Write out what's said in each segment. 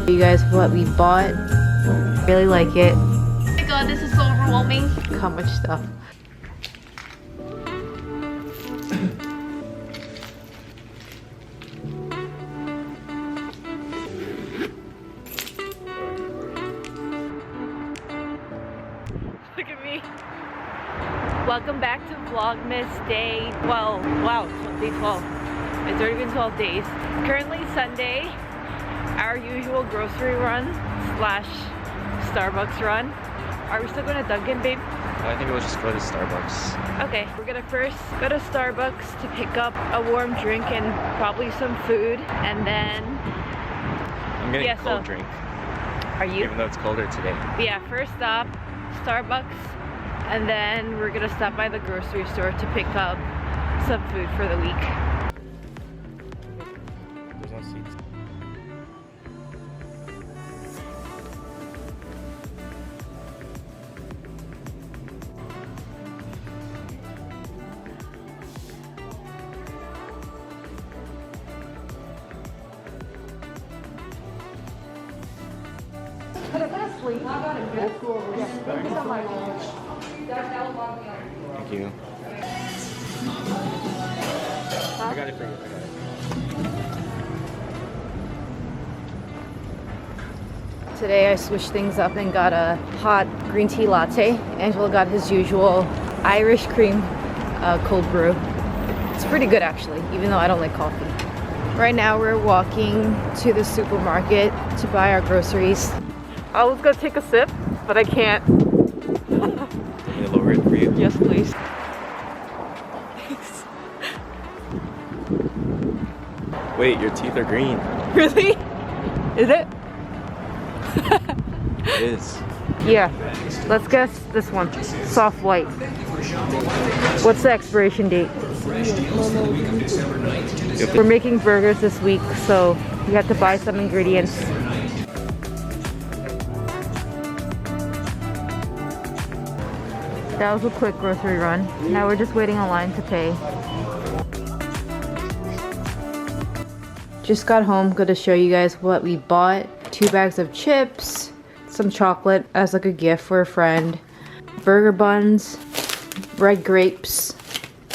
You guys, what we bought. Really like it. Oh my god, this is so overwhelming. How much stuff. Look at me. Welcome back to Vlogmas day 12. Wow, day 12. It's already been 12 days. Currently Sunday, our usual grocery run slash Starbucks run. Are we still going to Dunkin', babe? I think we'll just go to Starbucks. Okay, we're gonna first go to Starbucks to pick up a warm drink and probably some food, and then I'm getting a cold drink. Are you? Even though it's colder today. But yeah, first stop, Starbucks, and then we're gonna stop by the grocery store to pick up some food for the week. There's no seats. Thank you. I got it for you. Today I switched things up and got a hot green tea latte. Angela got his usual Irish cream cold brew. It's pretty good actually, even though I don't like coffee. Right now we're walking to the supermarket to buy our groceries. I was gonna take a sip, but I can't. Let me lower it for you. Yes, please. Wait, your teeth are green. Really? Is it? It is. Yeah. Let's guess this one. Soft white. What's the expiration date? We're making burgers this week, so we have to buy some ingredients. That was a quick grocery run. Now we're just waiting in line to pay. Just got home, gonna show you guys what we bought. 2 bags of chips, some chocolate as like a gift for a friend, burger buns, red grapes,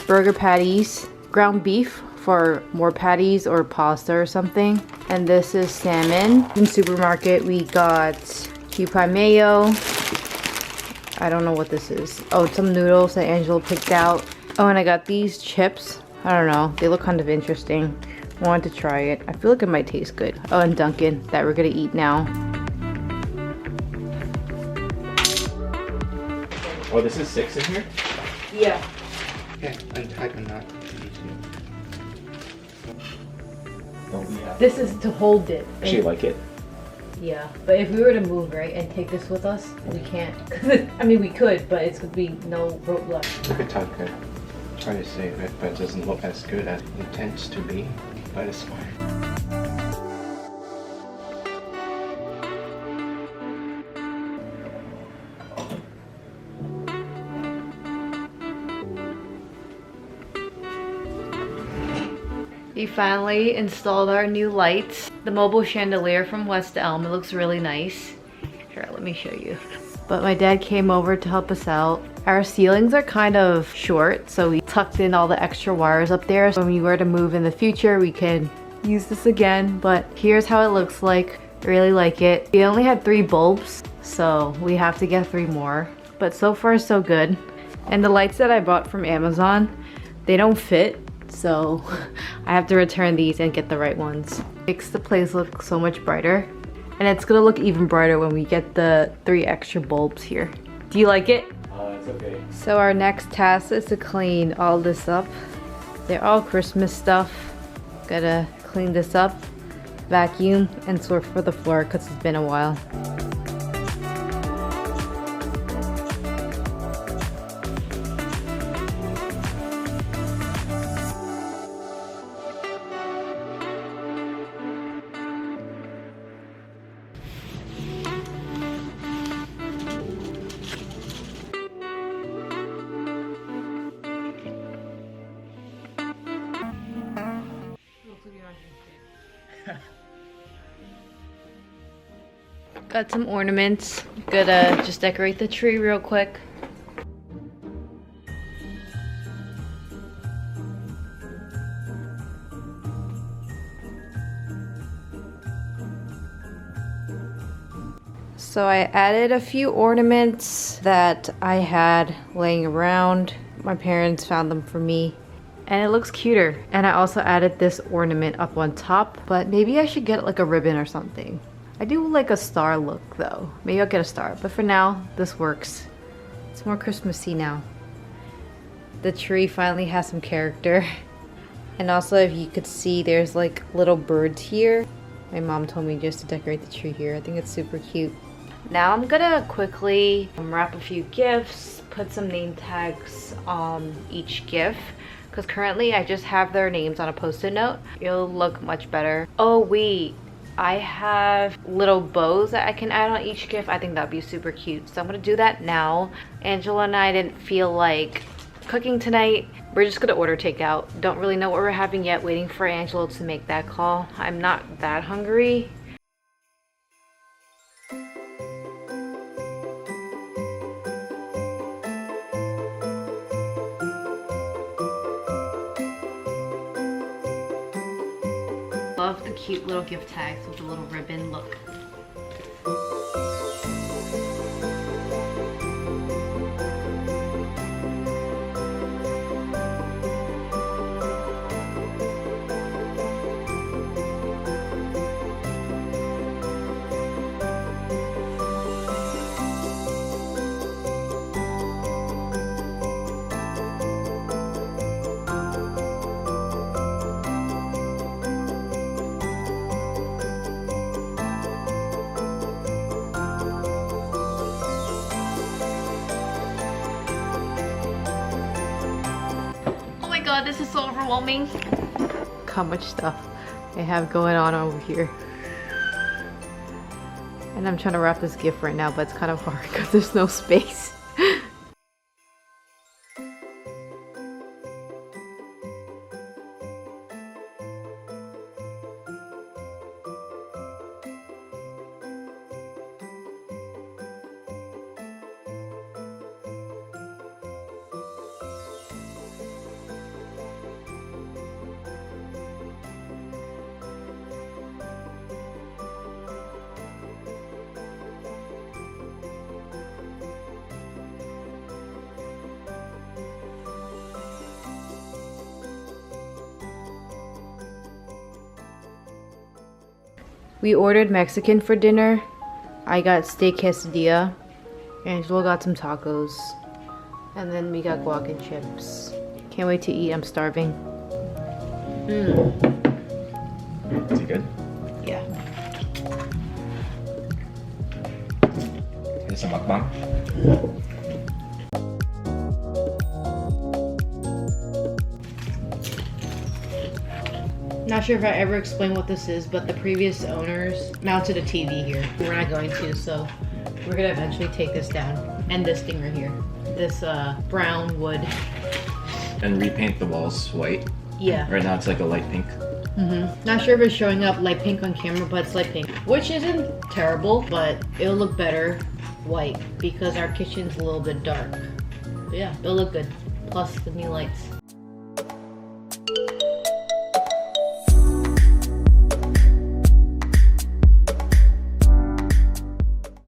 burger patties, ground beef for more patties or pasta or something. And this is salmon. In supermarket we got key pie mayo. I don't know what this is. Oh, it's some noodles that Angela picked out. Oh, and I got these chips. I don't know. They look kind of interesting. Wanted to try it. I feel like it might taste good. Oh, and Dunkin' that we're gonna eat now. Oh, this is 6 in here? Yeah. Okay, I'm typing that. Don't we have? This is to hold it. Actually, like it. Yeah, but if we were to move, right, and take this with us, we can't. I mean, we could, but it's gonna be no rope left. I could try to save it, but it doesn't look as good as it intends to be. But it's fine. We finally installed our new lights. The mobile chandelier from West Elm. It looks really nice. Here, let me show you. But my dad came over to help us out. Our ceilings are kind of short, so we tucked in all the extra wires up there. So when we were to move in the future, we can use this again. But here's how it looks like. I really like it. We only had 3 bulbs, so we have to get 3 more. But so far, so good. And the lights that I bought from Amazon, they don't fit. So I have to return these and get the right ones. Makes the place look so much brighter. And it's gonna look even brighter when we get the 3 extra bulbs here. Do you like it? It's okay. So our next task is to clean all this up. They're all Christmas stuff. Gotta clean this up, vacuum, and sort for the floor because it's been a while. Got some ornaments. Gonna just decorate the tree real quick. So I added a few ornaments that I had laying around. My parents found them for me. And it looks cuter. And I also added this ornament up on top, but maybe I should get like a ribbon or something. I do like a star look though. Maybe I'll get a star, but for now, this works. It's more Christmassy now. The tree finally has some character. And also, if you could see, there's like little birds here. My mom told me just to decorate the tree here. I think it's super cute. Now I'm gonna quickly wrap a few gifts, put some name tags on each gift, because currently I just have their names on a post-it note. It'll look much better. Oh wait, I have little bows that I can add on each gift. I think that'd be super cute. So I'm gonna do that now. Angela and I didn't feel like cooking tonight. We're just gonna order takeout. Don't really know what we're having yet, waiting for Angela to make that call. I'm not that hungry. Love the cute little gift tags with the little ribbon look. God, this is so overwhelming. Look how much stuff I have going on over here. And I'm trying to wrap this gift right now, but it's kind of hard because there's no space. We ordered Mexican for dinner. I got steak quesadilla. Angela got some tacos. And then we got guac and chips. Can't wait to eat, I'm starving. Is it good? Yeah. Is it a mukbang? Not sure if I ever explained what this is, but the previous owners mounted a TV here. We're not going to, so we're gonna eventually take this down. And this thing right here. This brown wood. And repaint the walls white. Yeah. Right now it's like a light pink. Not sure if it's showing up light pink on camera, but it's light pink. Which isn't terrible, but it'll look better white because our kitchen's a little bit dark. But yeah, it'll look good. Plus the new lights.